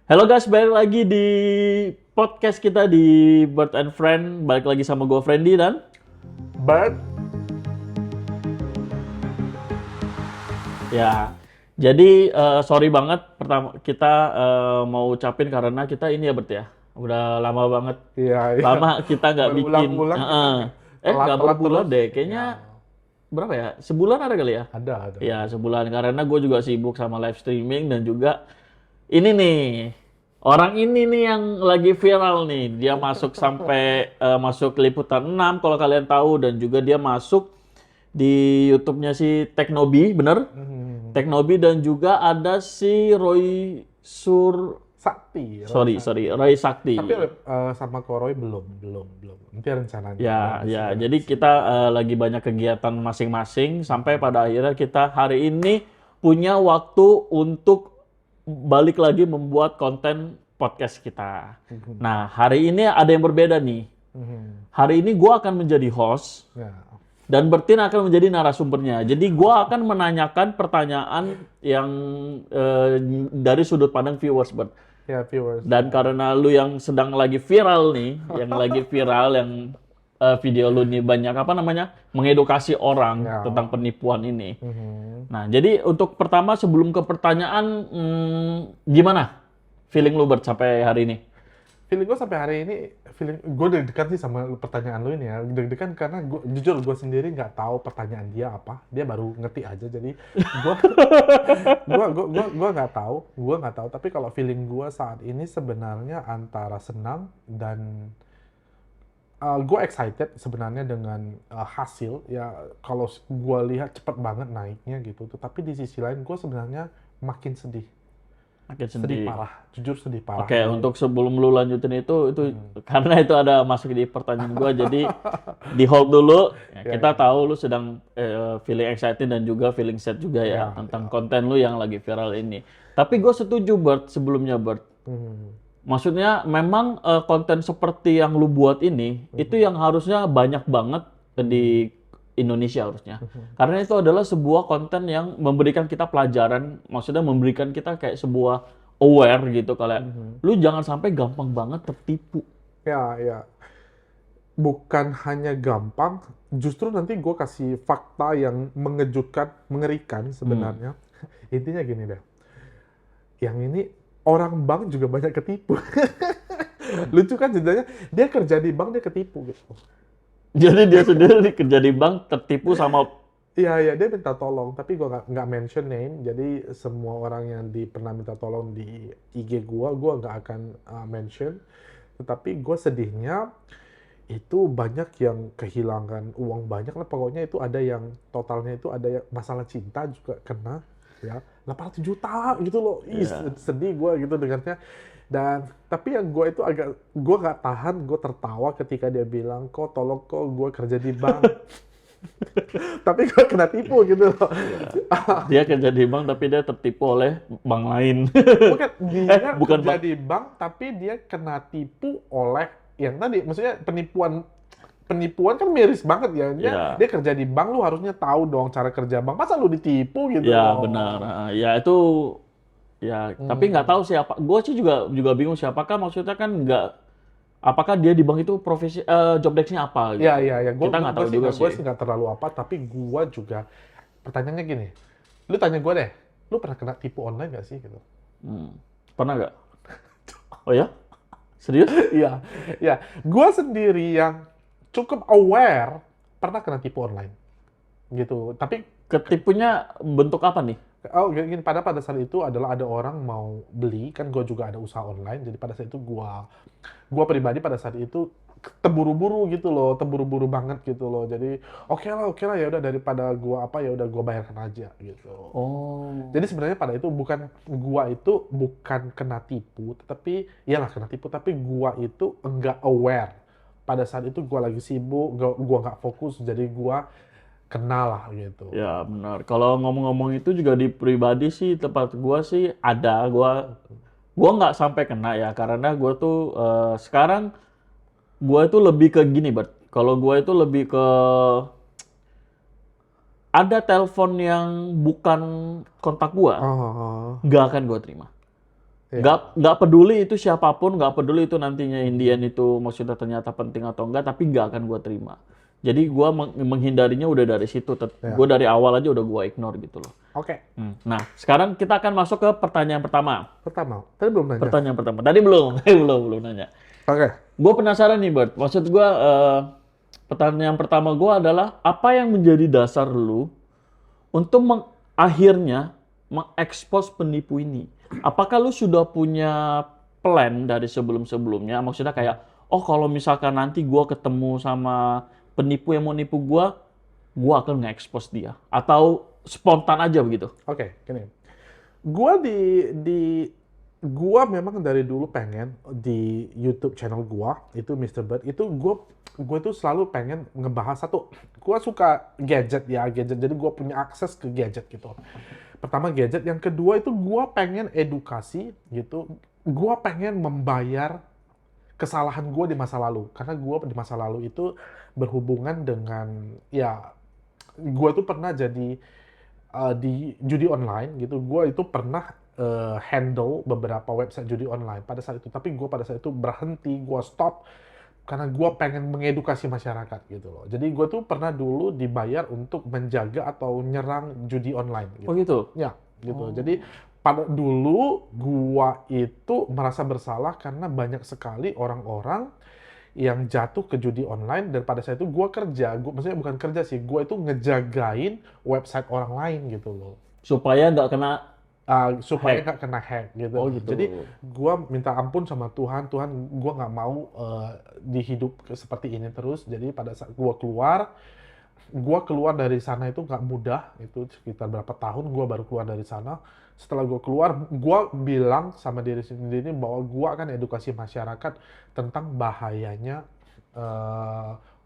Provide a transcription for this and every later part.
Halo guys, balik lagi di podcast kita di Bird and Friend. Balik lagi sama gue Friendly dan But ya. Jadi sorry banget pertama kita mau ucapin karena kita ini ya Bert ya. Udah lama banget. iya, iya, Lama kita nggak bikin. berulang-ulang kita Nggak telat-telat berbulan terus. deh. Ya, Kayaknya berapa ya? Sebulan ada kali ya? ada. Ya sebulan karena gue juga sibuk sama live streaming dan juga ini nih orang ini nih yang lagi viral nih. Dia masuk sampai masuk liputan 6 kalau kalian tahu dan juga dia masuk di YouTube-nya si Teknobi, bener? Teknobi dan juga ada si Roy Sakti, Roy Sakti. Tapi sama Koroi belum. Nanti rencananya. Ya, Nanti ya. segera. Jadi kita lagi banyak kegiatan masing-masing sampai pada akhirnya kita hari ini punya waktu untuk balik lagi membuat konten podcast kita. Nah, hari ini ada yang berbeda nih. Hari ini gue akan menjadi host Ya, dan Bertin akan menjadi narasumbernya. Jadi gue akan menanyakan pertanyaan yang dari sudut pandang viewers, Bert. ya viewers. Dan karena lu yang sedang lagi viral nih, yang video lu nih banyak apa namanya mengedukasi orang Ya. tentang penipuan ini. Nah, jadi untuk pertama sebelum ke pertanyaan, gimana feeling lu Bert sampai hari ini? Feeling gue sampai hari ini, gue deg-degan sih sama pertanyaan lu ini ya. Deg-degan karena jujur gue sendiri nggak tahu pertanyaan dia apa. Dia baru ngerti aja, jadi gue gue nggak tahu. Tapi kalau feeling gue saat ini sebenarnya antara senang dan gue excited sebenarnya dengan hasil ya. Kalau gue lihat cepet banget naiknya gitu. Tapi di sisi lain gue sebenarnya makin sedih. Makin Sedih sedih. parah, jujur sedih parah. Oke, untuk sebelum lu lanjutin itu karena itu ada masuk di pertanyaan gua, jadi di hold dulu. Ya, kita tahu lu sedang feeling excited dan juga feeling sad juga ya tentang konten lu yang lagi viral ini. Tapi gue setuju Bert sebelumnya Bert. Maksudnya memang konten seperti yang lu buat ini itu yang harusnya banyak banget di Indonesia harusnya. Karena itu adalah sebuah konten yang memberikan kita pelajaran, maksudnya memberikan kita kayak sebuah aware gitu kalau lu jangan sampai gampang banget tertipu. Ya. Bukan hanya gampang, justru nanti gue kasih fakta yang mengejutkan, mengerikan sebenarnya. Intinya gini deh, yang ini orang bank juga banyak ketipu. Lucu kan jadinya, dia kerja di bank, dia ketipu gitu. Jadi dia sendiri kerja di bank tertipu sama Iya, dia minta tolong, tapi gue nggak mention name, jadi semua orang yang pernah minta tolong di IG gue nggak akan mention. Tetapi gue sedihnya, itu banyak yang kehilangan uang banyak lah, pokoknya itu ada yang totalnya itu ada yang masalah cinta juga kena, ya 800 juta gitu loh. Ih, sedih gue gitu dengarnya. Dan tapi yang gue itu gue nggak tahan, gue tertawa ketika dia bilang, kok tolong kok gue kerja di bank. Tapi gue kena tipu gitu loh. dia kerja di bank tapi dia tertipu oleh bank lain. Bukan dia bukan kerja bank. di bank, tapi dia kena tipu oleh yang tadi, maksudnya penipuan kan miris banget ya. Dia kerja di bank, lu harusnya tahu dong cara kerja bank. Masa lu ditipu gitu Ya loh. benar. Ya itu ya tapi nggak tahu siapa. Gue sih juga bingung siapakah maksudnya kan nggak apakah dia di bank itu profesi job desk-nya apa gitu. Iya. Kita nggak tahu juga Gue sih. sih nggak terlalu apa, tapi gue juga pertanyaannya gini. Lu tanya gue deh, lu pernah kena tipu online nggak sih gitu? Pernah nggak? Oh ya? Serius? Iya. Gue sendiri yang cukup aware pernah kena tipu online gitu. Tapi Ketipunya bentuk apa nih? gini, pada saat itu adalah ada orang mau beli, kan gue juga ada usaha online, jadi pada saat itu gue pribadi pada saat itu terburu-buru gitu loh, terburu-buru banget gitu loh. Jadi oke lah ya udah, daripada ya udah gue bayarkan aja gitu. Oh. Jadi sebenarnya pada itu bukan kena tipu, tetapi iyalah kena tipu, tapi gua itu enggak aware. Pada saat itu gua lagi sibuk, gua nggak fokus, jadi gua kena lah gitu. Ya benar. Kalau ngomong-ngomong itu juga di pribadi sih tempat gua sih ada. Gua nggak sampai kena ya karena gua tuh sekarang gua itu lebih ke gini, Bert. Kalau gua itu lebih ke ada telepon yang bukan kontak gua, Oh, nggak akan gua terima. Nggak peduli itu siapapun, nggak peduli itu nantinya Indian itu maksudnya ternyata penting atau enggak, tapi nggak akan gue terima. Jadi gue menghindarinya udah dari situ. Gue dari awal aja udah gue ignore gitu loh. Oke. Nah, sekarang kita akan masuk ke pertanyaan pertama. Tadi belum nanya. Pertanyaan pertama. Tadi belum, belum nanya. Oke. Gue penasaran nih, Bert. Maksud gue, pertanyaan pertama gue adalah, apa yang menjadi dasar lu untuk akhirnya mengekspos penipu ini? Apakah lu sudah punya plan dari sebelum-sebelumnya? Maksudnya kayak, oh kalau misalkan nanti gue ketemu sama penipu yang mau nipu gue akan nge-expose dia. Atau spontan aja begitu? Oke, gini. Gua gua memang dari dulu pengen di YouTube channel gua itu Mr. Bird itu gua tuh selalu pengen ngebahas satu. Gua suka gadget. Jadi gua punya akses ke gadget gitu. Pertama gadget, yang kedua itu gua pengen edukasi gitu. Gua pengen membayar kesalahan gua di masa lalu karena gua di masa lalu itu berhubungan dengan ya gua tuh pernah jadi di judi online gitu. Gue itu pernah handle beberapa website judi online pada saat itu, tapi gue pada saat itu berhenti, gue stop karena gue pengen mengedukasi masyarakat gitu loh. Jadi gue tuh pernah dulu dibayar untuk menjaga atau nyerang judi online gitu. Oh gitu? Ya gitu. Jadi pada dulu gue itu merasa bersalah karena banyak sekali orang-orang yang jatuh ke judi online, dan pada saat itu gue kerja, maksudnya bukan kerja sih, gue itu ngejagain website orang lain gitu loh. Supaya nggak kena Supaya nggak kena hack gitu. Oh gitu. Jadi gue minta ampun sama Tuhan, gue nggak mau di hidup seperti ini terus. Jadi pada saat gue keluar dari sana itu nggak mudah, itu sekitar berapa tahun gue baru keluar dari sana. Setelah gue keluar, gue bilang sama diri sendiri bahwa gue akan edukasi masyarakat tentang bahayanya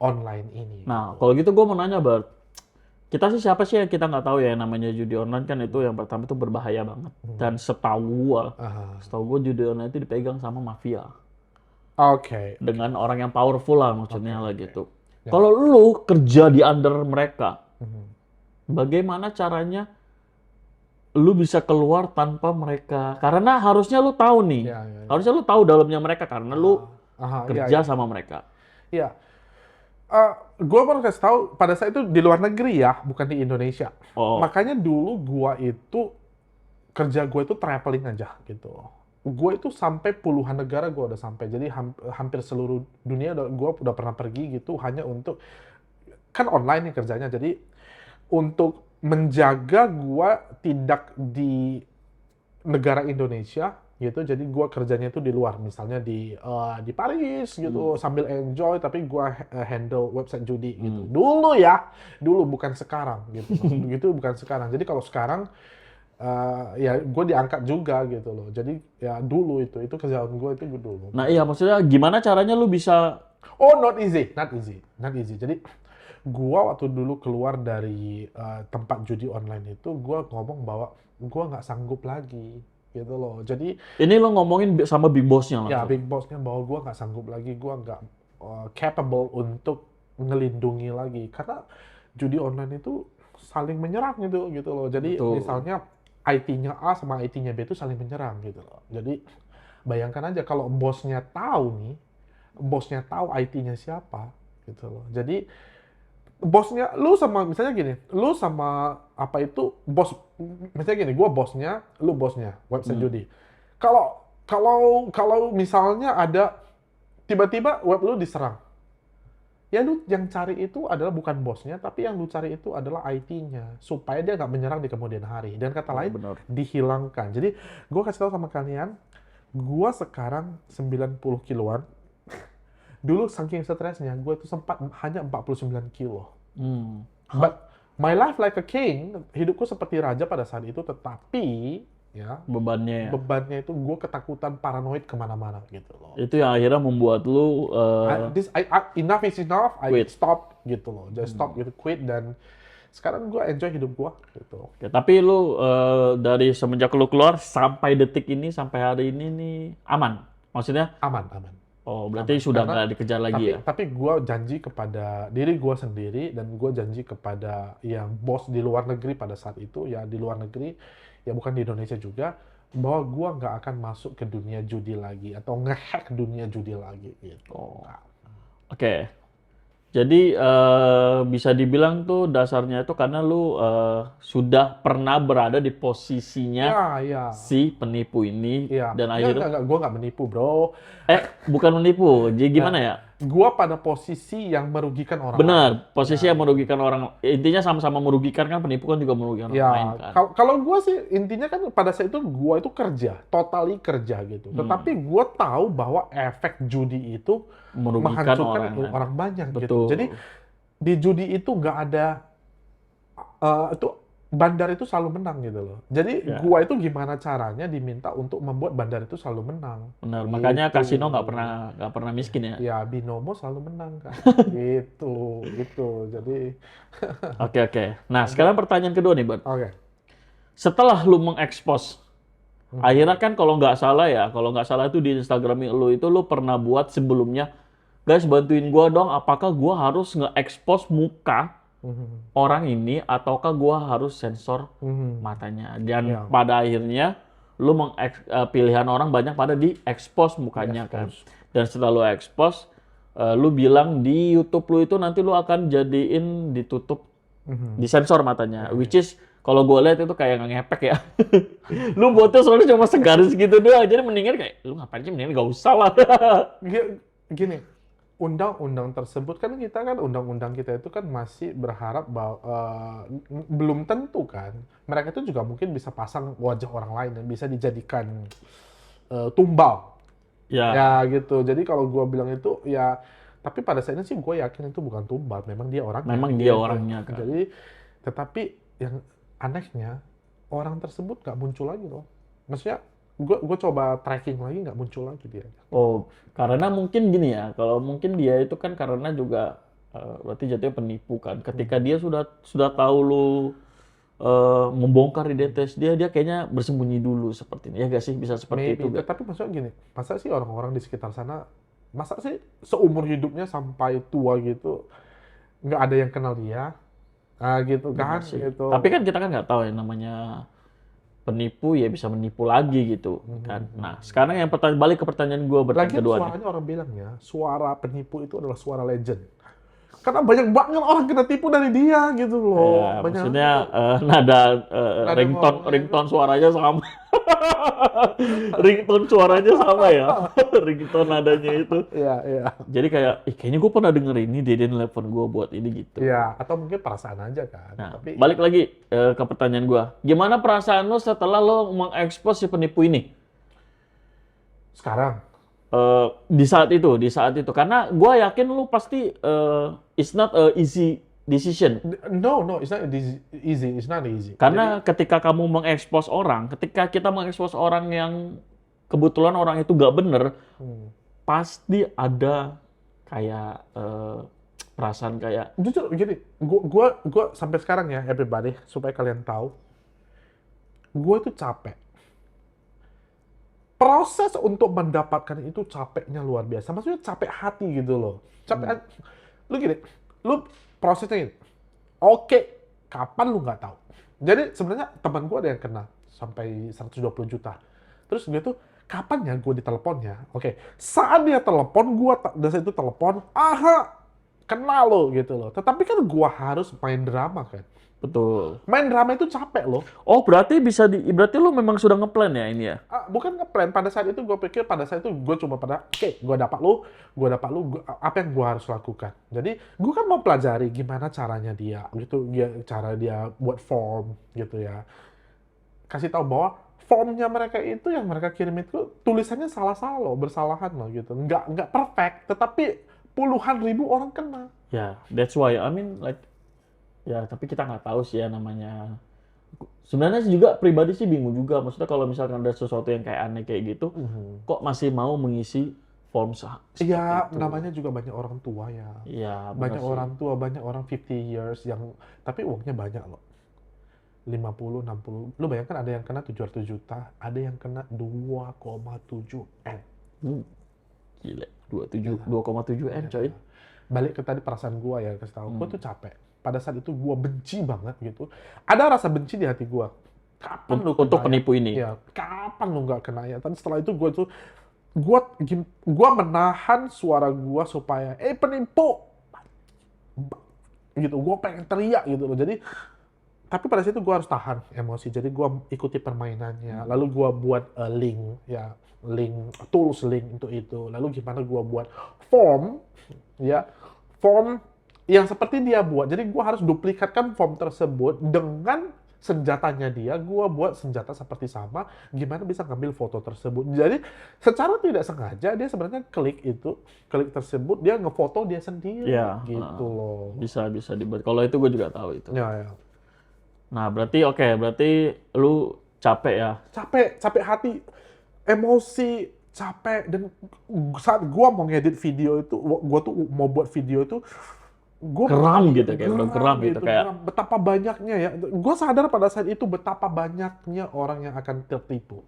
online ini. Nah, kalau gitu gue mau nanya, Bart. Kita sih siapa sih yang kita nggak tahu ya, yang namanya judi online kan itu yang pertama itu berbahaya banget. Dan setahu gue judi online itu dipegang sama mafia. Oke. Dengan orang yang powerful lah maksudnya lah gitu. Kalau lu kerja di under mereka, bagaimana caranya lu bisa keluar tanpa mereka? Karena harusnya lu tahu nih, harusnya lu tahu dalamnya mereka karena lu kerja sama mereka. Iya. Gue mau kasih tahu pada saat itu di luar negeri ya, bukan di Indonesia. Makanya dulu kerja gue itu traveling aja gitu. Gue itu sampai puluhan negara gue udah sampai. Jadi hampir seluruh dunia gue udah pernah pergi gitu, hanya untuk kan online nih kerjanya. Jadi untuk menjaga gue tidak di negara Indonesia gitu, jadi gue kerjanya itu di luar, misalnya di Paris gitu, sambil enjoy, tapi gue handle website judi gitu. Dulu bukan sekarang gitu. Gitu bukan sekarang. Jadi kalau sekarang ya gue diangkat juga gitu loh. Jadi ya dulu itu kerjaan gue itu dulu. Nah iya, maksudnya gimana caranya lu bisa? Oh, not easy. Jadi gua waktu dulu keluar dari tempat judi online itu, gua ngomong bahwa gua nggak sanggup lagi gitu loh. Jadi ini lo ngomongin sama big boss-nya langsung? ya big boss-nya bahwa gua nggak sanggup lagi, gua nggak capable untuk ngelindungi lagi karena judi online itu saling menyerang gitu loh. Jadi misalnya IT-nya A sama IT-nya B itu saling menyerang gitu loh. Jadi bayangkan aja kalau bosnya tahu IT-nya siapa gitu loh. Jadi bosnya, misalnya gini, lu sama apa itu bos, misalnya gini, gua bosnya, lu bosnya website judi. Kalau misalnya ada tiba-tiba web lu diserang, ya lu yang cari itu adalah bukan bosnya, tapi yang lu cari itu adalah IT-nya supaya dia nggak menyerang di kemudian hari. Dan kata lain, dihilangkan. Jadi gua kasih tahu sama kalian, gua sekarang 90 kiloan. Dulu saking stresnya, gue itu sempat hanya 49 kilo. But my life like a king, hidupku seperti raja pada saat itu, tetapi ya bebannya itu gue ketakutan, paranoid kemana-mana gitu loh. Itu yang akhirnya membuat lu enough is enough, I stop gitu loh. Just stop gitu, quit, dan sekarang gue enjoy hidup gue gitu. Oke, tapi lu dari semenjak lu keluar sampai detik ini, sampai hari ini nih aman? Maksudnya? Aman. Oh, berarti sudah nggak dikejar lagi ya? Tapi gue janji kepada diri gue sendiri, dan gue janji kepada yang bos di luar negeri pada saat itu, ya di luar negeri, ya bukan di Indonesia juga, bahwa gua nggak akan masuk ke dunia judi lagi atau ngehack dunia judi lagi gitu. Oh. Oke. Jadi bisa dibilang tuh dasarnya itu karena lu sudah pernah berada di posisinya Ya, ya, si penipu ini ya. dan akhirnya Enggak, gua nggak menipu, bro. bukan menipu. Jadi gimana ya? Gua pada posisi yang merugikan orang lain. Benar, posisi yang merugikan orang. Intinya sama-sama merugikan kan, penipu kan juga merugikan orang lain Ya, kan. kalau gue sih intinya kan pada saat itu gue itu kerja, totally kerja gitu. Tetapi gue tahu bahwa efek judi itu Merugikan menghancurkan orang lain. orang banyak gitu. Betul. Jadi di judi itu nggak ada itu bandar itu selalu menang gitu loh. Jadi Ya. gua itu gimana caranya diminta untuk membuat bandar itu selalu menang. Benar, makanya Gitu. kasino nggak pernah miskin ya. Ya binomo selalu menang kan. Gitu. Jadi Oke. Nah, sekarang pertanyaan kedua nih, Bang. oke. Setelah lu mengekspos, akhirnya kan kalau nggak salah itu di Instagram lu itu lu pernah buat sebelumnya, guys bantuin gua dong, apakah gua harus nge-expose muka orang ini ataukah gua harus sensor matanya? Dan Ya. pada akhirnya lu pilihan orang banyak pada di-expose mukanya kan. Dan setelah lu expose, lu bilang di YouTube lu itu nanti lu akan jadiin ditutup, disensor matanya, which is kalau gue lihat itu kayak nggak ngepek ya. Lu buatnya soalnya cuma segaris gitu doang, jadi mendingan kayak lu ngapain sih, mendingan gak usah lah. Gini, undang-undang tersebut kan undang-undang kita itu kan masih berharap bahwa belum tentu kan. Mereka itu juga mungkin bisa pasang wajah orang lain dan bisa dijadikan tumbal. Ya gitu. Jadi kalau gua bilang itu ya, tapi pada saat ini sih gue yakin itu bukan tumbal, memang dia orangnya. Memang dia orangnya kan. Jadi, tetapi yang anehnya orang tersebut nggak muncul lagi loh. Maksudnya gue coba tracking lagi nggak muncul lagi dia. Oh, karena mungkin gini ya, kalau mungkin dia itu kan karena juga berarti jatuhnya penipu kan. Ketika dia sudah tahu lu membongkar identitas dia kayaknya bersembunyi dulu seperti ini. Ya gak sih, bisa seperti itu gak? Tapi maksudnya gini, masa sih orang-orang di sekitar sana, masa sih seumur hidupnya sampai tua gitu nggak ada yang kenal dia? Nah gitu kan, Sih. gitu. Tapi kan kita kan nggak tahu ya namanya penipu ya bisa menipu lagi gitu kan. Nah, sekarang yang balik ke pertanyaan gue Lagi kedua nih. suaranya orang bilang ya, suara penipu itu adalah suara legend. Karena banyak banget orang kena tipu dari dia gitu loh. Ya, Banyak. maksudnya nada ngomongnya ringtone suaranya sama. Ringtone suaranya sama ya. Ringtone nadanya itu. Iya. Jadi kayak, kayaknya gue pernah denger ini, dia nelfon gue buat ini gitu. Iya, atau mungkin perasaan aja kan. Nah, Tapi balik lagi ke pertanyaan gue. Gimana perasaan lo setelah lo mengekspos si penipu ini? sekarang, Di saat itu. Karena gue yakin lu pasti it's not a easy decision. no, it's not easy. It's not easy. Karena ketika kita mengekspos orang yang kebetulan orang itu gak bener, pasti ada kayak perasaan kayak, Jujur gini, gua sampai sekarang ya, everybody, supaya kalian tahu, gua itu capek. Proses untuk mendapatkan itu capeknya luar biasa. Maksudnya capek hati gitu loh. Lu gini, lu prosesnya gini. Oke, kapan lu nggak tahu. Jadi sebenarnya teman gua ada yang kena sampai 120 juta. Terus dia tuh, kapan ya gue diteleponnya? Oke, saat dia telepon, dari situ telepon, kena lo gitu loh. Tetapi kan gua harus main drama kan. betul. Main drama itu capek loh. Oh, berarti lu memang sudah ngeplan ya ini ya? Bukan ngeplan, pada saat itu gue pikir, pada saat itu gue cuma gue dapat lu, apa yang gue harus lakukan. Jadi gue kan mau pelajari gimana caranya dia, gitu, cara dia buat form gitu ya. Kasih tahu bahwa formnya mereka itu yang mereka kirim itu tulisannya salah-salah loh, bersalahan loh gitu. Nggak perfect, tetapi puluhan ribu orang kena. Ya, that's why I mean like ya, tapi kita nggak tahu sih ya namanya. Sebenarnya juga pribadi sih bingung juga. Maksudnya kalau misalkan ada sesuatu yang kayak aneh kayak gitu, kok masih mau mengisi form Iya, itu? namanya juga banyak orang tua ya. Iya, Banyak benar sih. orang tua, banyak orang 50 years yang, tapi uangnya banyak loh. 50, 60. Lu bayangkan ada yang kena 700 juta, ada yang kena 2,7 M. Gila, 2,7 M coy. Balik ke tadi perasaan gua ya, kasih tahu. Gua tuh capek. Pada saat itu gua benci banget gitu. Ada rasa benci di hati gua. kapan lu Untuk kena penipu ya? ini. Ya, kapan lu nggak kena ya? Tapi setelah itu gue menahan suara gue supaya penipu gitu. Gue pengen teriak gitu loh. Jadi tapi pada situ gue harus tahan emosi. Jadi gue ikuti permainannya. Lalu gue buat link ya, tools link untuk itu. Lalu gimana gue buat form ya, form yang seperti dia buat. Jadi gue harus duplikatkan form tersebut dengan senjatanya dia. Gue buat senjata seperti sama. Gimana bisa ngambil foto tersebut. Jadi secara tidak sengaja dia sebenarnya klik tersebut, dia ngefoto dia sendiri Ya, gitu loh. bisa dibuat. Kalau itu gue juga tahu itu. Ya. Nah, berarti lu capek ya. Capek hati, emosi, capek. Dan saat gua mau ngedit video itu, gua tuh mau buat video itu, gua Geram gitu, kayak udah geram gitu, kayak geram. Betapa banyaknya ya. Gua sadar pada saat itu betapa banyaknya orang yang akan tertipu.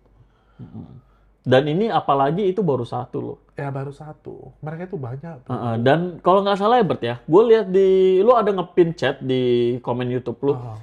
dan ini apalagi itu baru satu loh. Ya baru satu, mereka itu banyak tuh. Dan kalau nggak salah ya Bert ya, gue lihat lu ada ngepin chat di komen YouTube lu. Ah.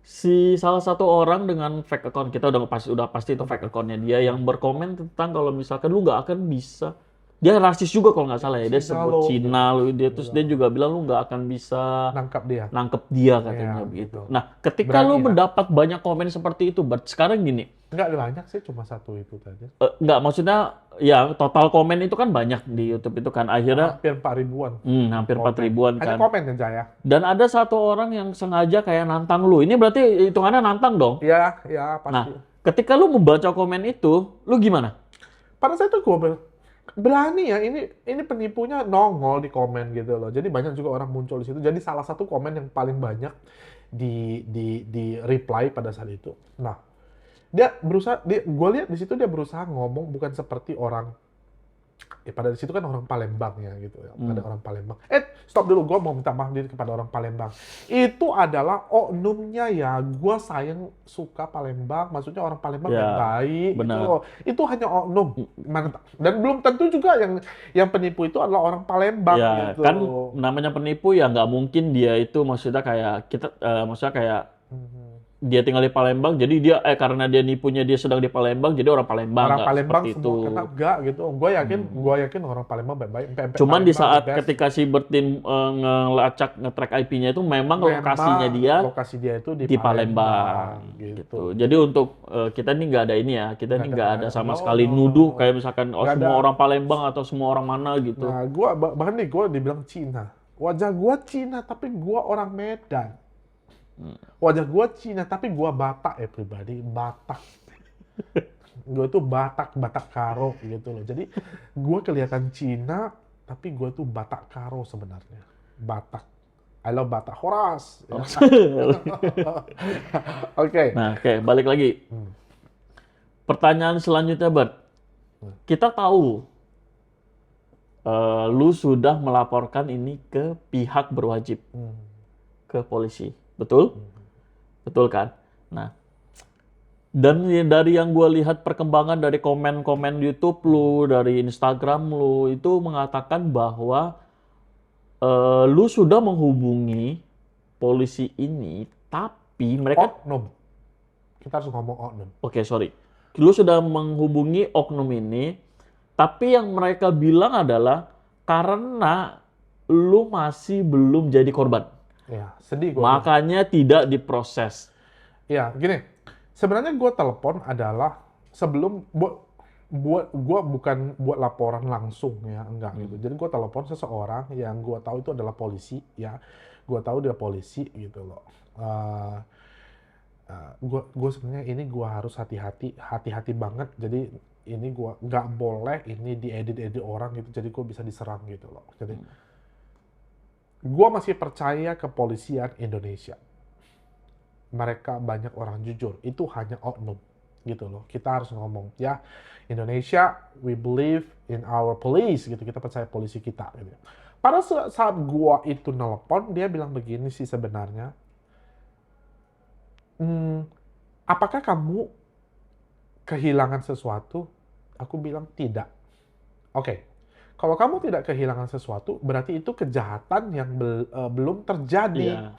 Si salah satu orang dengan fake account, kita udah pasti itu fake accountnya dia, yang berkomen tentang kalau misalkan lu nggak akan bisa, dia rasis juga kalau nggak salah ya, dia Cina sebut lo. Cina lu, terus dia juga bilang lu nggak akan bisa Nangkap dia. nangkep dia katanya Ya, begitu. gitu. Nah, ketika Berani, lu ya? mendapat banyak komen seperti itu, Bert, sekarang gini, Nggak banyak sih, cuma satu itu tadi. nggak, maksudnya ya total komen itu kan banyak di YouTube itu kan, akhirnya Hampir 4 ribuan. hampir 4 ribuan Hanya kan. komen aja ya. Dan ada satu orang yang sengaja kayak nantang lu. Ini berarti hitungannya nantang dong. Ya pasti. Nah, ketika lu membaca komen itu, lu gimana? Pada saat itu gue berani ya, ini penipunya nongol di komen gitu loh. Jadi banyak juga orang muncul di situ. Jadi salah satu komen yang paling banyak di reply pada saat itu. Nah, gue lihat di situ dia berusaha ngomong bukan seperti orang. Pada di situ kan orang Palembang ya gitu ya. Ada orang Palembang. Stop dulu, gue mau minta maaf diri kepada orang Palembang. Itu adalah oknumnya ya. Gue sayang suka Palembang, maksudnya orang Palembang Ya, yang baik gitu benar. loh. Itu hanya oknum. Dan belum tentu juga yang penipu itu adalah orang Palembang Ya, gitu. kan namanya penipu ya nggak mungkin dia itu maksudnya kayak maksudnya kayak dia tinggal di Palembang, jadi dia karena dia nipunya dia sedang di Palembang, jadi orang Palembang Orang nggak Palembang seperti semua itu. kena enggak gitu. Gue yakin orang Palembang baik-baik. Cuman di Palembang saat the best. ketika si Bertin nge-track IP-nya itu memang lokasinya Lokasi dia itu di Palembang gitu. Jadi untuk kita nih nggak ada ini ya, kita nih nggak ada sama sekali nuduh kayak misalkan Nggak semua ada. orang Palembang atau semua orang mana gitu. Nah, bahkan nih gue dibilang Cina. Wajah gue Cina, tapi gue orang Medan. Wajah gue Cina, tapi gue Batak pribadi, Batak. Gue tuh Batak Karo gitu loh. Jadi gue kelihatan Cina, tapi gue tuh Batak Karo sebenarnya. Batak. I love Batak Horas. Ya. Oke. Nah, balik lagi. Pertanyaan selanjutnya, Bert. Kita tahu lu sudah melaporkan ini ke pihak berwajib, ke polisi, betul? Betul kan? Nah, dan dari yang gue lihat perkembangan dari komen-komen YouTube lu, dari Instagram lu, itu mengatakan bahwa lu sudah menghubungi polisi ini, tapi mereka... Oknum. Kita harus ngomong oknum. Oke, sorry. Lu sudah menghubungi oknum ini, tapi yang mereka bilang adalah karena lu masih belum jadi korban. Ya, sedih gue. Makanya tidak diproses. Ya, gini. Sebenarnya gue telepon adalah sebelum gue bukan buat laporan langsung ya, enggak gitu. Jadi gue telepon seseorang yang gue tahu itu adalah polisi ya. Gue tahu dia polisi gitu loh. Gue sebenarnya ini gue harus hati-hati banget. Jadi ini gue nggak boleh ini diedit orang gitu. Jadi gue bisa diserang gitu loh. Jadi gue masih percaya kepolisian Indonesia. Mereka banyak orang jujur. Itu hanya oknum gitu loh. Kita harus ngomong ya, Indonesia we believe in our police gitu. Kita percaya polisi kita gitu. Pada saat gua itu nelpon, dia bilang begini sih sebenarnya. Apakah kamu kehilangan sesuatu? Aku bilang tidak. Oke. Kalau kamu tidak kehilangan sesuatu, berarti itu kejahatan yang belum terjadi. Iya.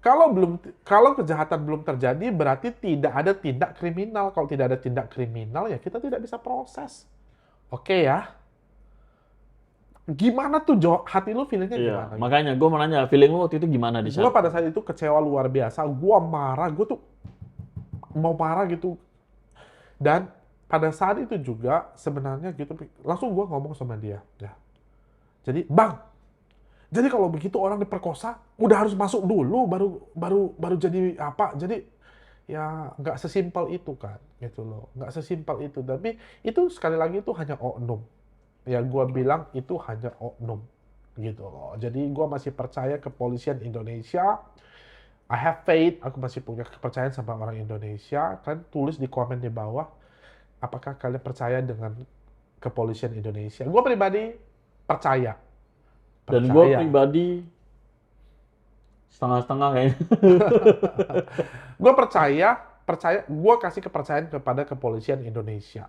Kalau kejahatan belum terjadi berarti tidak ada tindak kriminal. Kalau tidak ada tindak kriminal ya kita tidak bisa proses. Oke ya. Gimana tuh hati lu feelingnya Iya, gimana? makanya gue mau nanya, feeling lu waktu itu gimana di Gue saat? pada saat itu kecewa luar biasa. Gue marah, gue tuh mau marah gitu. Dan pada saat itu juga sebenarnya gitu langsung gue ngomong sama dia. Ya. Jadi bang, jadi kalau begitu orang diperkosa udah harus masuk dulu baru jadi apa? Jadi ya nggak sesimpel itu kan, gitu loh. Nggak sesimpel itu. Tapi itu sekali lagi itu hanya oknum. Ya gue bilang itu hanya oknum, gitu loh. Jadi gue masih percaya kepolisian Indonesia. I have faith. Aku masih punya kepercayaan sama orang Indonesia. Kalian tulis di komen di bawah. Apakah kalian percaya dengan kepolisian Indonesia? Gue pribadi percaya. Dan gue pribadi setengah-setengah kayaknya. Gue percaya, gue kasih kepercayaan kepada kepolisian Indonesia.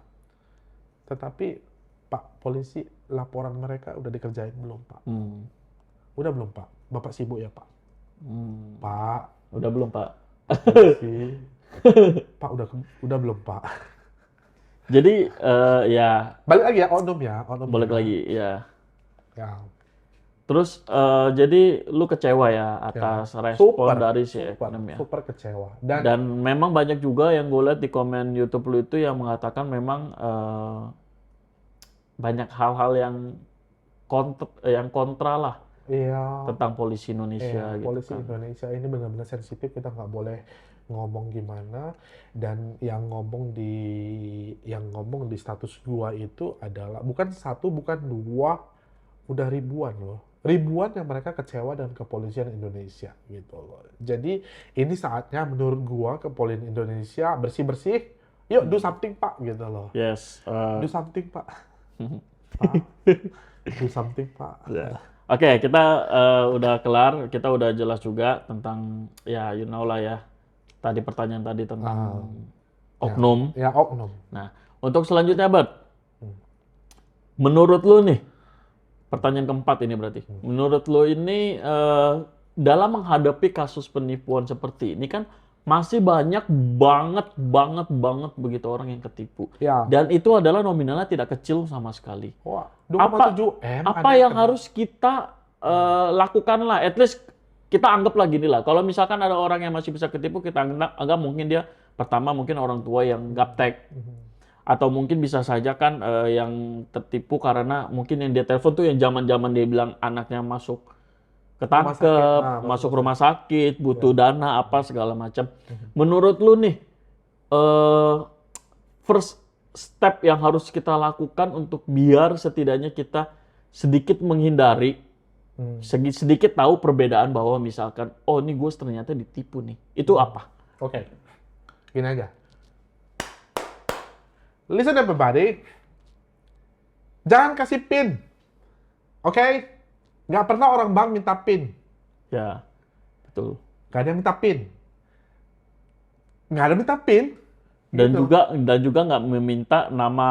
Tetapi, Pak Polisi, laporan mereka udah dikerjain belum, Pak? Udah belum, Pak? Bapak sibuk ya, Pak? Pak. Udah belum, Pak? Polisi. Pak, udah belum, Pak? Jadi, ya... Balik lagi ya, oknum ya. Balik lagi, ya. Ya. Terus, jadi lu kecewa ya atas respon dari si oknum ya? Super kecewa. Dan memang banyak juga yang gue lihat di komen YouTube lu itu yang mengatakan memang banyak hal-hal yang kontra lah tentang polisi Indonesia. Gitu polisi kan. Indonesia ini benar-benar sensitif, kita nggak boleh ngomong gimana. Dan yang ngomong di status gua itu adalah bukan satu, bukan dua, udah ribuan loh. Ribuan yang mereka kecewa dengan kepolisian Indonesia gitu loh. Jadi ini saatnya menurut gua kepolisian Indonesia bersih-bersih. Yuk do something Pak gitu loh. Yes. Do something Pak. Pak. Do something Pak. Yeah. Oke, kita udah kelar. Kita udah jelas juga tentang ya you know lah ya. Tadi pertanyaan tadi tentang oknum. Ya oknum. Nah, untuk selanjutnya Bert. Menurut lu nih, pertanyaan keempat ini berarti. Menurut lo ini dalam menghadapi kasus penipuan seperti ini kan masih banyak banget begitu orang yang ketipu. Ya. Dan itu adalah nominalnya tidak kecil sama sekali. Wah, 2,7 M. Apa yang harus kita lakukan lah? At least kita anggap lagi nih lah. Kalau misalkan ada orang yang masih bisa ketipu, kita anggap mungkin dia pertama mungkin orang tua yang gaptek. Atau mungkin bisa saja kan yang tertipu karena mungkin yang dia telepon tuh yang zaman-zaman dia bilang anaknya masuk ketangkep, masuk rumah sakit, butuh dana apa segala macam. Menurut lu nih, first step yang harus kita lakukan untuk biar setidaknya kita sedikit menghindari, sedikit tahu perbedaan bahwa misalkan, oh ini gue ternyata ditipu nih. Itu apa? Oke, gini aja. Listen everybody, jangan kasih PIN, oke? Nggak pernah orang bank minta PIN. Ya, betul. Nggak ada yang minta PIN. Nggak ada minta PIN. Dan gitu. juga nggak meminta nama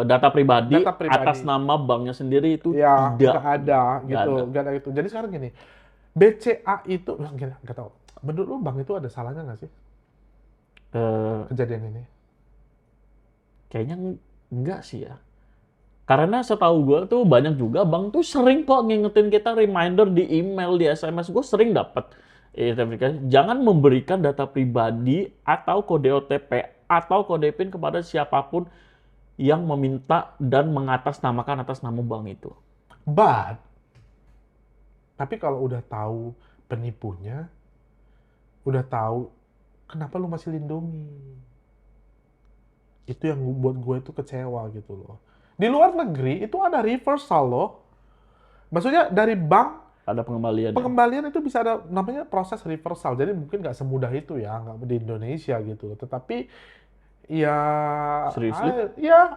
data pribadi atas nama banknya sendiri itu ya, tidak ada gitu. Nggak ada gitu. Jadi sekarang gini, BCA itu nggak tahu. Menurut lu bank itu ada salahnya nggak sih kejadian ini? Kayaknya enggak sih ya. Karena setahu gue tuh banyak juga bank tuh sering kok ngingetin kita reminder di email, di SMS. Gue sering dapat jangan memberikan data pribadi atau kode OTP atau kode PIN kepada siapapun yang meminta dan mengatasnamakan atas nama bank itu. Tapi kalau udah tahu penipunya, udah tahu, kenapa lu masih lindungi? Itu yang buat gue itu kecewa gitu loh. Di luar negeri itu ada reversal loh. Maksudnya dari bank ada pengembalian. Pengembalian itu bisa ada namanya proses reversal. Jadi mungkin nggak semudah itu ya, nggak di Indonesia gitu. Tetapi ya,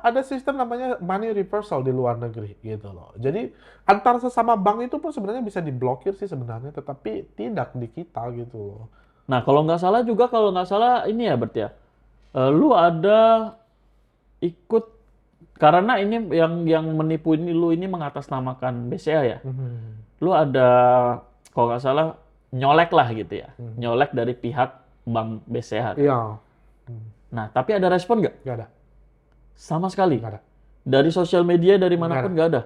ada sistem namanya money reversal di luar negeri gitu loh. Jadi antar sesama bank itu pun sebenarnya bisa diblokir sih sebenarnya, tetapi tidak di kita gitu loh. Nah kalau nggak salah ini ya berarti ya, lu ada ikut. Karena ini yang menipu ini lu ini mengatasnamakan BCA ya. Lu ada kalau nggak salah nyolek lah gitu ya. Nyolek dari pihak Bank BCA. Iya. Nah, tapi ada respon nggak? Nggak ada. Sama sekali. Nggak ada. Dari sosial media, dari Nggak manapun ada. nggak ada.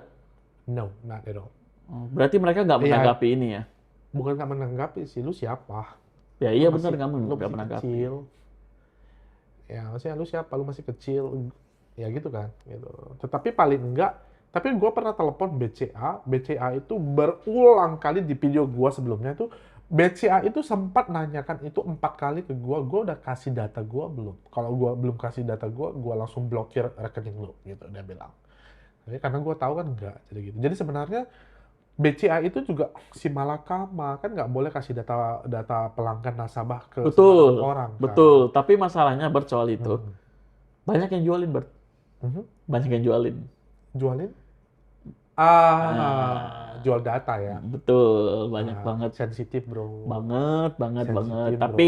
No, not at all. Oh, berarti mereka nggak Iya. menanggapi ini ya? Bukan nggak menanggapi sih, lu siapa? Ya iya Lu benar masih- kamu lu nggak masih menanggapi. kecil. Ya, maksudnya lu siapa? Lu masih kecil. Ya gitu kan. Gitu. Tetapi paling enggak, tapi gue pernah telepon BCA. BCA itu berulang kali di video gue sebelumnya itu, BCA itu sempat nanyakan itu 4 kali ke gue udah kasih data gue belum? Kalau gue belum kasih data gue langsung blokir rekening lu, gitu dia bilang. Jadi karena gue tahu kan enggak, jadi gitu. Jadi sebenarnya BCA itu juga si malakama kan nggak boleh kasih data pelanggan nasabah ke Betul, sembarang orang kan. betul. Tapi masalahnya Bert soal itu, Hmm. banyak yang jualin Bert. Mhm. Banyak yang jualin. Jualin? Ah. Jual data ya. Betul, banyak banget. Sensitif bro. Banget. Sensitif, Tapi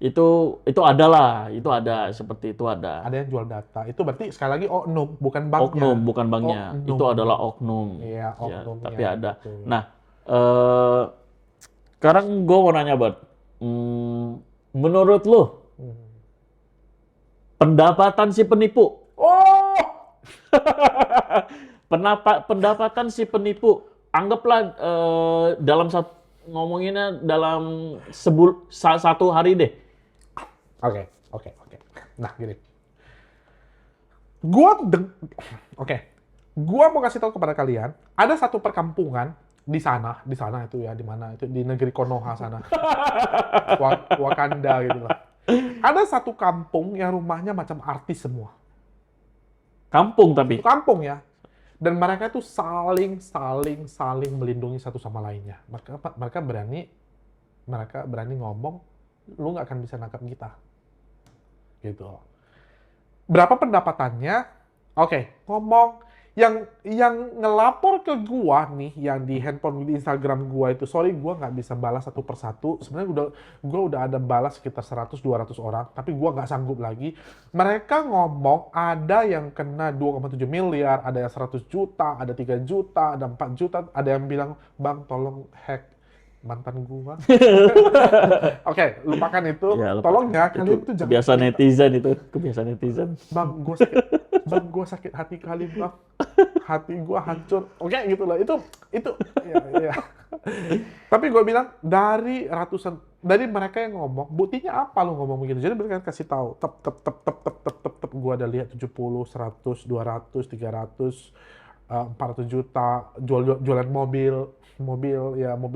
bro. itu ada lah, itu ada, seperti itu ada. Ada yang jual data. Itu berarti sekali lagi oknum, bukan banknya. Oknum, bukan banknya. Oknum. Itu adalah oknum. Iya, Ya, oknumnya. tapi ada. Betul. Nah, sekarang gue mau nanya, Bert. Menurut lo, Hmm. pendapatan si penipu, Oh! pendapatan si penipu, anggaplah dalam ngomonginnya dalam satu hari deh. Oke. Nah, gini. Gua mau kasih tahu kepada kalian, ada satu perkampungan di sana itu ya, di mana itu di negeri Konoha sana. Wakanda gitu lah. Ada satu kampung yang rumahnya macam artis semua. Kampung tapi. Itu kampung ya. Dan mereka itu saling melindungi satu sama lainnya. Mereka berani ngomong, lu nggak akan bisa nangkap kita. Gitu. Berapa pendapatannya? Oke, ngomong yang ngelapor ke gua nih, yang di handphone di Instagram gua itu, sorry gua nggak bisa balas satu persatu. Sebenarnya gua udah ada balas sekitar 100-200 orang, tapi gua nggak sanggup lagi. Mereka ngomong ada yang kena 2,7 miliar, ada yang 100 juta, ada 3 juta, ada 4 juta, ada yang bilang, "Bang, tolong hack mantan gua." Oke, lupakan itu. Ya, Tolong ya, kalian tuh jangan. Kebiasaan netizen itu, kebiasaan netizen. Bang, gue sakit hati kali, Bang. Hati gue hancur. Oke, gitu lah. Itu, ya. Tapi gue bilang, dari mereka yang ngomong, buktinya apa lo ngomong begitu? Jadi mereka kasih tahu, gue ada lihat 70, 100, 200, 300, 400 juta, jualan mobil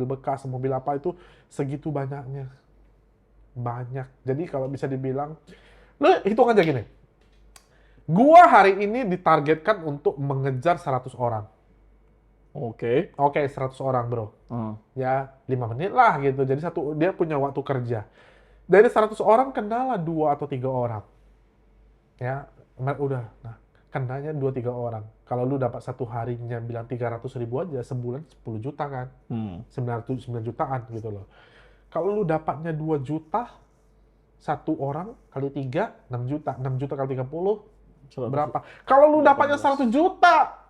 bekas, mobil apa itu, segitu banyaknya. Banyak. Jadi kalau bisa dibilang, lo hitung aja gini. Gua hari ini ditargetkan untuk mengejar 100 orang. Oke. Oke, 100 orang, bro. Ya, 5 menit lah gitu. Jadi dia punya waktu kerja. Dari 100 orang, kenalah 2 atau 3 orang. Ya, udah. Nah, kenanya 2-3 orang. Kalau lu dapat satu harinya bilang 300 ribu aja, sebulan 10 juta kan. 9 jutaan gitu loh. Kalau lu dapatnya 2 juta, satu orang kali 3, 6 juta. 6 juta kali 30, berapa? Kalau lu dapatnya 100 juta,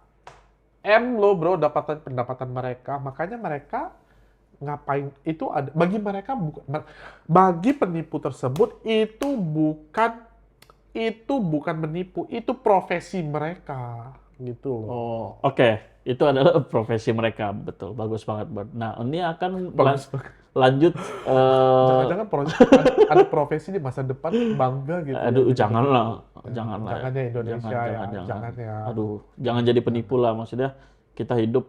lo bro, pendapatan mereka. Makanya mereka ngapain, itu ada, bagi mereka, bagi penipu tersebut, itu bukan menipu, itu profesi mereka. Gitu loh. Oh, oke. Itu adalah profesi mereka, betul. Bagus banget, Bert. Nah, ini akan lanjut. Jangan-jangan ada profesi di masa depan bangga gitu. Aduh, ya, janganlah. Jangan ya Indonesia jangan ya. Aduh, jangan jadi penipu lah. Maksudnya kita hidup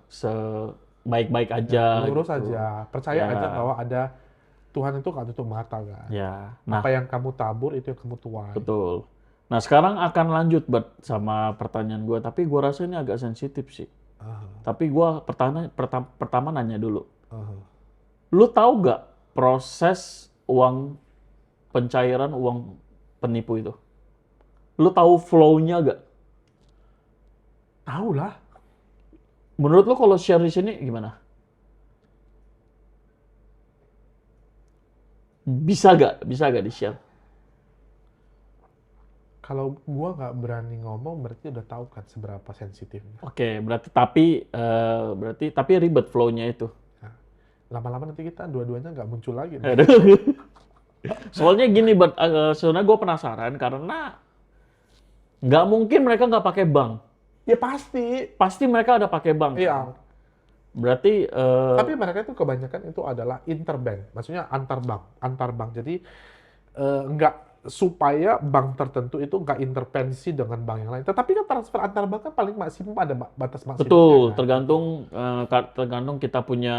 sebaik-baik aja. Lurus gitu. aja, percaya Ya. aja bahwa ada Tuhan itu nggak tutup mata kan. Ya, nah, Apa yang kamu tabur itu yang kamu tuai. betul. Nah, sekarang akan lanjut, Bert, sama pertanyaan gue. Tapi gue rasa ini agak sensitif sih. Tapi gue pertama nanya dulu. Lu tahu nggak proses pencairan uang penipu itu? Lu tahu flow-nya nggak? Tahu lah. Menurut lu kalau share di sini gimana? Bisa gak di-share? Kalau gua nggak berani ngomong, berarti udah tahu kan seberapa sensitifnya. Oke, berarti tapi ribet flow-nya itu. Lama-lama nanti kita dua-duanya nggak muncul lagi. Aduh. Soalnya gini, Bert, sebenarnya gue penasaran karena nggak mungkin mereka nggak pakai bank. Ya pasti. Pasti mereka ada pakai bank. Iya. Berarti Tapi mereka itu kebanyakan itu adalah interbank, maksudnya antar bank. Jadi nggak supaya bank tertentu itu nggak intervensi dengan bank yang lain. Tetapi kan transfer antar bank kan paling maksimum ada batas maksimumnya. betul, Kan? tergantung kita punya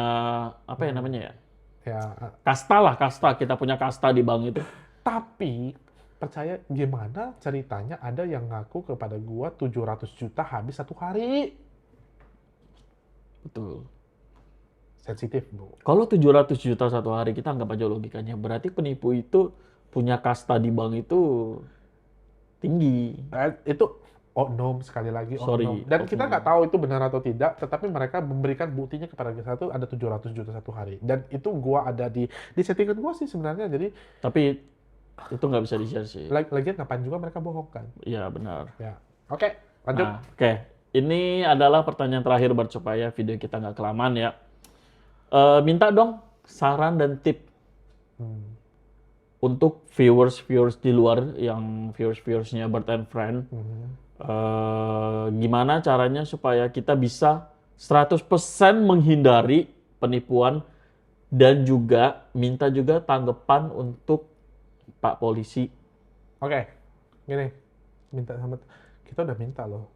apa ya namanya ya? Ya. Kasta kita punya kasta di bank itu. Tapi percaya gimana ceritanya ada yang ngaku kepada gua 700 juta habis 1 hari. Betul. Sensitif, Bro. Kalau 700 juta 1 hari kita anggap aja logikanya, berarti penipu itu punya kasta di bank itu tinggi. Itu oknum sekali lagi Sorry, oknum. Dan kita oknum. nggak tahu itu benar atau tidak, tetapi mereka memberikan buktinya kepada kita itu ada 700 juta 1 hari. Dan itu gua ada di settingan gua sih sebenarnya. Jadi Tapi itu nggak bisa di-share sih. lagian ngapain juga mereka bohong kan? Iya benar. Ya. Oke, lanjut. Nah, oke. Ini adalah pertanyaan terakhir Bart, supaya video kita nggak kelamaan ya. Minta dong saran dan tip Hmm. untuk viewers di luar yang viewersnya Bart and Friend. Mhm. Gimana caranya supaya kita bisa 100% menghindari penipuan, dan juga minta juga tanggapan untuk Pak Polisi. Oke, gini, kita udah minta loh.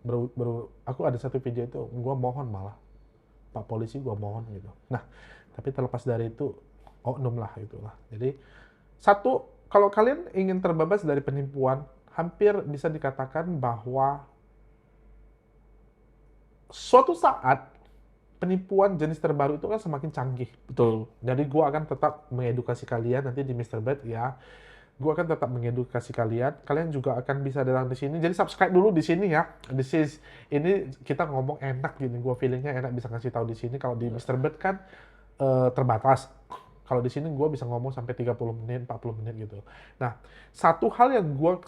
Aku ada satu video itu, gua mohon malah Pak Polisi, gua mohon gitu. Nah, tapi terlepas dari itu, oknum lah itulah. Jadi satu, kalau kalian ingin terbebas dari penipuan, hampir bisa dikatakan bahwa suatu saat penipuan jenis terbaru itu kan semakin canggih. Betul. Jadi gua akan tetap mengedukasi kalian nanti di Mr. Bad ya. Gua akan tetap mengedukasi kalian. Kalian juga akan bisa datang di sini. Jadi subscribe dulu di sini ya. Ini kita ngomong enak gini. Gua feelingnya enak bisa ngasih tahu di sini. Kalau di Mr. Bad kan terbatas. Kalau di sini gua bisa ngomong sampai 30 menit, 40 menit gitu. Nah, satu hal yang gua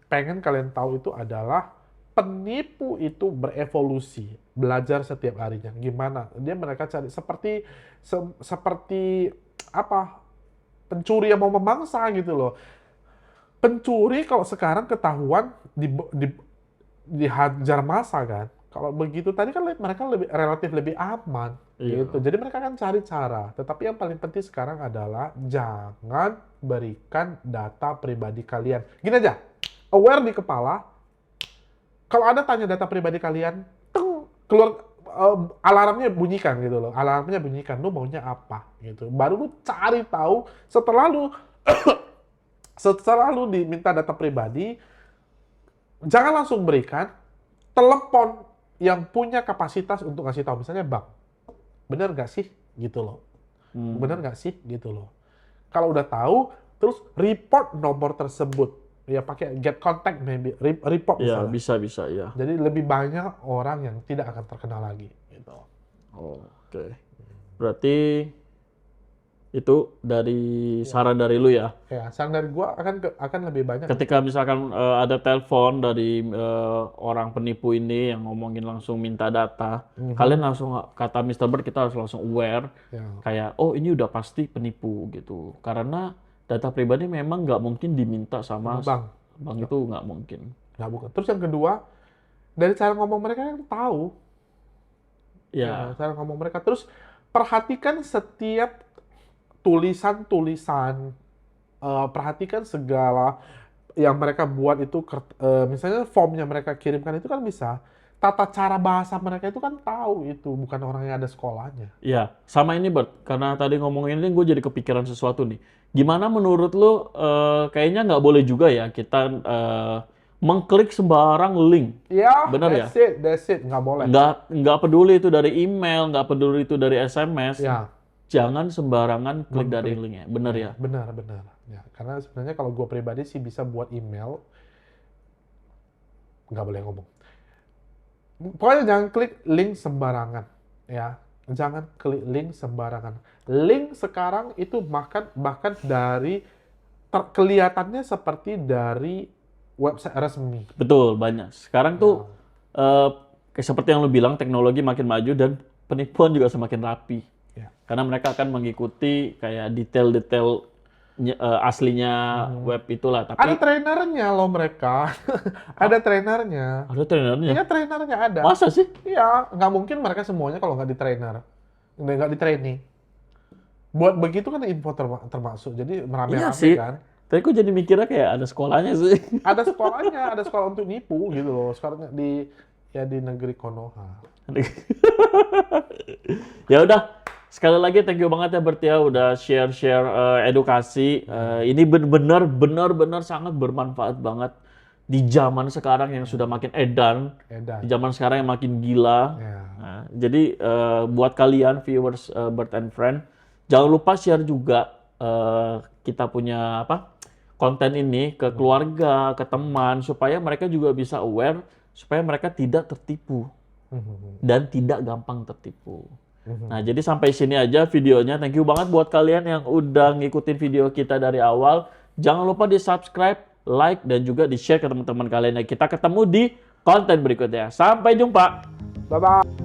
pengen kalian tahu itu adalah penipu itu berevolusi, belajar setiap harinya. Gimana? Mereka cari seperti apa? Pencuri yang mau memangsa gitu loh. Pencuri kalau sekarang ketahuan dihajar massa kan. Kalau begitu tadi kan mereka relatif lebih aman Iya. gitu. Jadi mereka akan cari cara. Tetapi yang paling penting sekarang adalah jangan berikan data pribadi kalian. Gini aja, aware di kepala. Kalau Anda tanya data pribadi kalian, keluar alarmnya bunyikan gitu loh. Alarmnya bunyikan, lu maunya apa gitu. Baru lu cari tahu setelah lu diminta data pribadi, jangan langsung berikan, telepon yang punya kapasitas untuk ngasih tahu, misalnya bank. Bener nggak sih gitu loh. Bener nggak sih gitu loh. Kalau udah tahu, terus report nomor tersebut. Ya pakai get contact maybe, report Ya, misalnya. bisa ya. Jadi lebih banyak orang yang tidak akan terkenal lagi gitu. Oke. Berarti itu dari saran dari lu ya. Ya, saran dari gua akan lebih banyak. Ketika misalkan ada telepon dari orang penipu ini yang ngomongin langsung minta data, kalian langsung kata Mr. Bird, kita harus langsung aware. Ya. Kayak, oh ini udah pasti penipu gitu. Karena data pribadi memang nggak mungkin diminta sama Bank. bank, itu nggak mungkin. Nah, bukan. Terus yang kedua, dari cara ngomong mereka kan tahu. Ya, Cara ngomong mereka. Terus perhatikan setiap tulisan-tulisan, perhatikan segala yang mereka buat itu, misalnya formnya mereka kirimkan itu kan bisa. Tata cara bahasa mereka itu kan tahu itu, bukan orang yang ada sekolahnya. ya, sama ini Bert, karena tadi ngomongin ini gue jadi kepikiran sesuatu nih. Gimana menurut lu, kayaknya nggak boleh juga ya kita mengklik sembarang link. Ya, Bener ya? that's it, nggak boleh. Nggak peduli itu dari email, nggak peduli itu dari SMS. Ya. Jangan sembarangan klik dari linknya. Bener ya? Benar. Ya, karena sebenarnya kalau gue pribadi sih bisa buat email, nggak boleh ngomong. Pokoknya jangan klik link sembarangan, ya. Jangan klik link sembarangan. Link sekarang itu bahkan dari kelihatannya seperti dari website resmi. Betul, banyak. Sekarang tuh kayak seperti yang lu bilang, teknologi makin maju dan penipuan juga semakin rapi. Ya. Karena mereka akan mengikuti kayak detail-detail aslinya web itulah. Ada Tapi trainernya loh mereka. Ada trainernya. ada trainernya. Iya, trainernya ada. Masa sih? Iya, nggak mungkin mereka semuanya kalau nggak di trainer, nggak di training. Buat begitu kan info termasuk, jadi Iya merame-rame sih. kan. Tapi aku jadi mikirnya kayak ada sekolahnya sih. Ada sekolahnya, ada sekolah untuk nipu gitu loh. Sekarang di negeri Konoha. Ya udah, sekali lagi thank you banget ya Bertia udah share-share edukasi. Ini benar-benar sangat bermanfaat banget di zaman sekarang yang sudah makin edan, Edan. di zaman sekarang yang makin gila. Ya. Nah, jadi buat kalian viewers Bird and Friend, jangan lupa share juga kita punya konten ini ke keluarga, ke teman supaya mereka juga bisa aware, supaya mereka tidak tertipu dan tidak gampang tertipu. Nah, jadi sampai sini aja videonya. Thank you banget buat kalian yang udah ngikutin video kita dari awal. Jangan lupa di-subscribe, like, dan juga di-share ke teman-teman kalian. Kita ketemu di konten berikutnya. Sampai jumpa. Bye-bye.